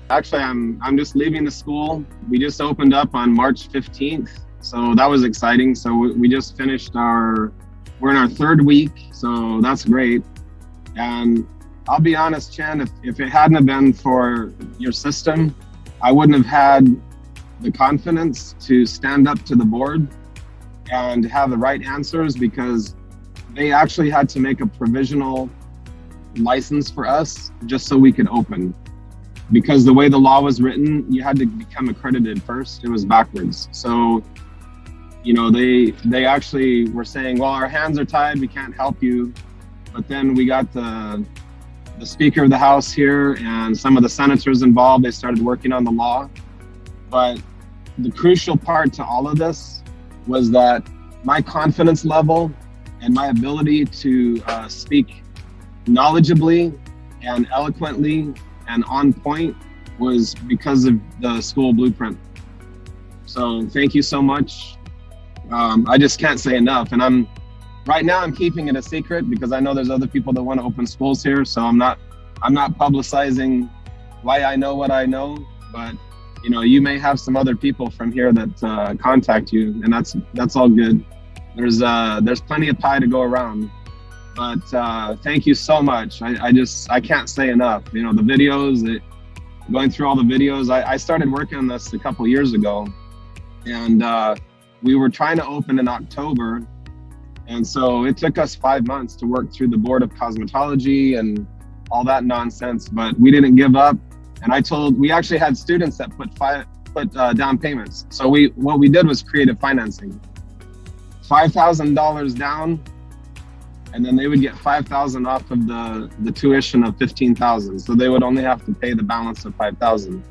Actually, I'm just leaving the school. We just opened up on March 15th, so that was exciting. So we just finished we're in our third week, so that's great. And I'll be honest, Chen, if it hadn't have been for your system, I wouldn't have had the confidence to stand up to the board and have the right answers, because they actually had to make a provisional license for us just so we could open. Because the way the law was written, you had to become accredited first. It was backwards. So, they actually were saying, well, our hands are tied, we can't help you. But then we got the Speaker of the House here and some of the senators involved. They started working on the law. But the crucial part to all of this was that my confidence level and my ability to speak knowledgeably and eloquently and on point was because of the school blueprint. So thank you so much. I just can't say enough. And right now I'm keeping it a secret because I know there's other people that want to open schools here. So I'm not publicizing why I know what I know, but you may have some other people from here that contact you, and that's all good. There's plenty of pie to go around. But thank you so much. I can't say enough. The videos, going through all the videos. I started working on this a couple years ago, and we were trying to open in October. And so it took us 5 months to work through the Board of Cosmetology and all that nonsense, but we didn't give up. And we actually had students that put down payments. So what we did was creative financing, $5,000 down, and then they would get $5,000 off of the tuition of $15,000. So they would only have to pay the balance of $5,000.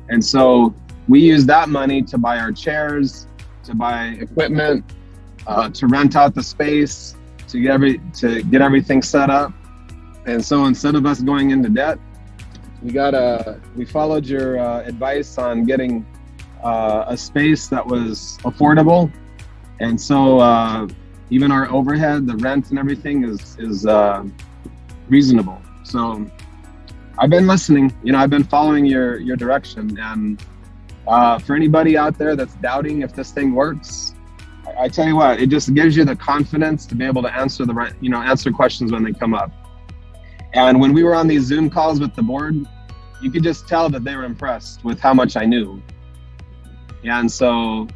And so we used that money to buy our chairs, to buy equipment, to rent out the space, to get everything set up. And so instead of us going into debt, we followed your advice on getting a space that was affordable. And so even our overhead, the rent and everything is reasonable. So I've been listening, I've been following your direction. And for anybody out there that's doubting if this thing works, I tell you what, it just gives you the confidence to be able to answer answer questions when they come up. And when we were on these Zoom calls with the board, you could just tell that they were impressed with how much I knew. And so,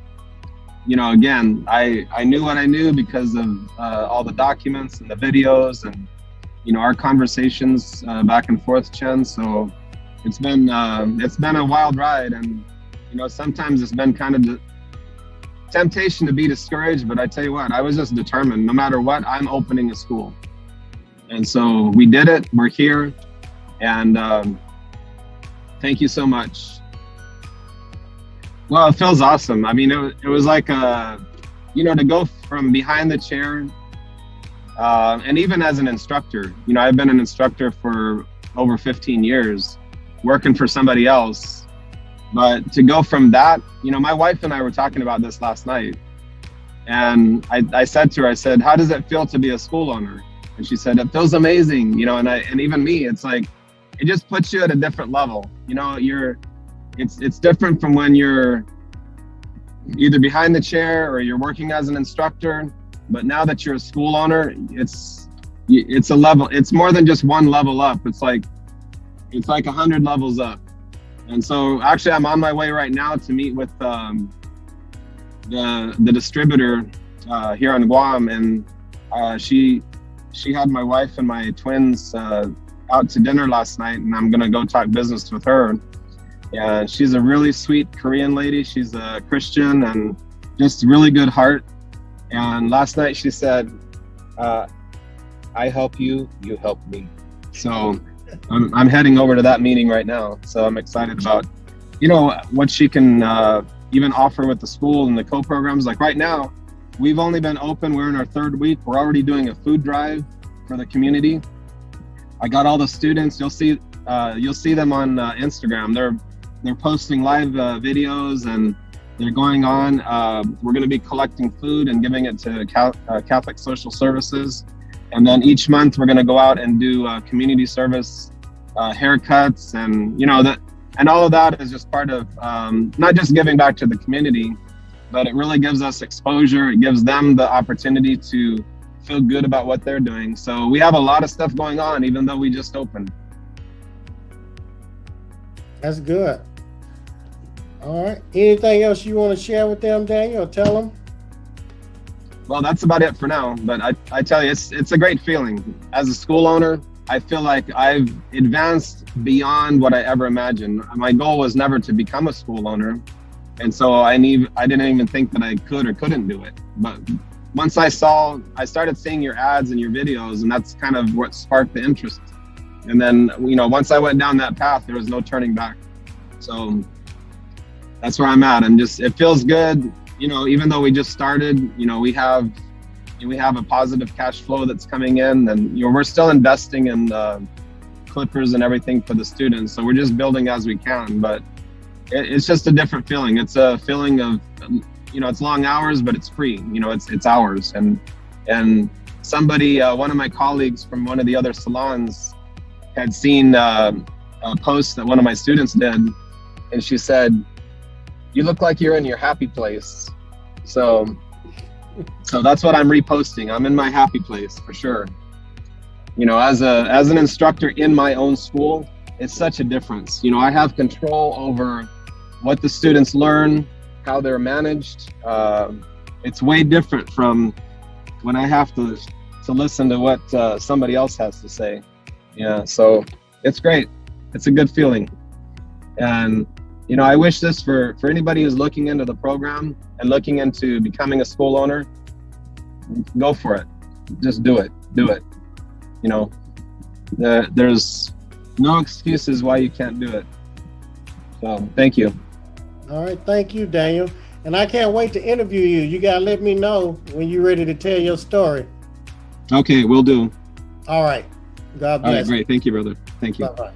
again, I knew what I knew because of all the documents and the videos and, our conversations back and forth, Chen. So it's been a wild ride. And, sometimes it's been kind of temptation to be discouraged, but I tell you what, I was just determined, no matter what, I'm opening a school. And so we did it, we're here, and thank you so much. Well, it feels awesome. I mean, it was like, to go from behind the chair, and even as an instructor, I've been an instructor for over 15 years, working for somebody else. But to go from that, my wife and I were talking about this last night, and I said to her, I said, how does it feel to be a school owner? And she said, it feels amazing, and even me, it's like, it just puts you at a different level. It's different from when you're either behind the chair or you're working as an instructor. But now that you're a school owner, it's a level. It's more than just one level up. It's like 100 levels up. And so actually, I'm on my way right now to meet with the distributor here in Guam, and she had my wife and my twins out to dinner last night, and I'm gonna go talk business with her. Yeah, she's a really sweet Korean lady. She's a Christian and just really good heart. And last night she said, I help you, you help me. So I'm heading over to that meeting right now. So I'm excited about, what she can even offer with the school and the co-programs. Like right now, we've only been open, we're in our third week. We're already doing a food drive for the community. I got all the students. You'll see them on Instagram. They're posting live videos, and they're going on. We're going to be collecting food and giving it to Catholic Social Services. And then each month we're going to go out and do community service haircuts, and and all of that is just part of not just giving back to the community, but it really gives us exposure. It gives them the opportunity to feel good about what they're doing. So we have a lot of stuff going on, even though we just opened. That's good. All right. Anything else you want to share with them, Daniel, or tell them? Well, that's about it for now. But I tell you, it's a great feeling. As a school owner, I feel like I've advanced beyond what I ever imagined. My goal was never to become a school owner. And so I didn't even think that I could or couldn't do it. But once I started seeing your ads and your videos, and that's kind of what sparked the interest. And then, once I went down that path, there was no turning back. So that's where I'm at. It feels good. Even though we just started, we have a positive cash flow that's coming in, and we're still investing in clippers and everything for the students. So we're just building as we can, but it's just a different feeling. It's a feeling of, it's long hours, but it's free. It's hours. And somebody, one of my colleagues from one of the other salons, had seen a post that one of my students did, and she said, "You look like you're in your happy place." So that's what I'm reposting. I'm in my happy place for sure. As an instructor in my own school, it's such a difference. I have control over what the students learn, how they're managed. It's way different from when I have to listen to what somebody else has to say. Yeah, so it's great. It's a good feeling. And I wish this for anybody who's looking into the program and looking into becoming a school owner. Go for it. Just do it. There's no excuses why you can't do it. So thank you. All right, thank you, Daniel. And I can't wait to interview you. You gotta let me know when you're ready to tell your story. Okay, will do. All right. God bless. All right, great. Thank you, brother. Thank you. Bye-bye.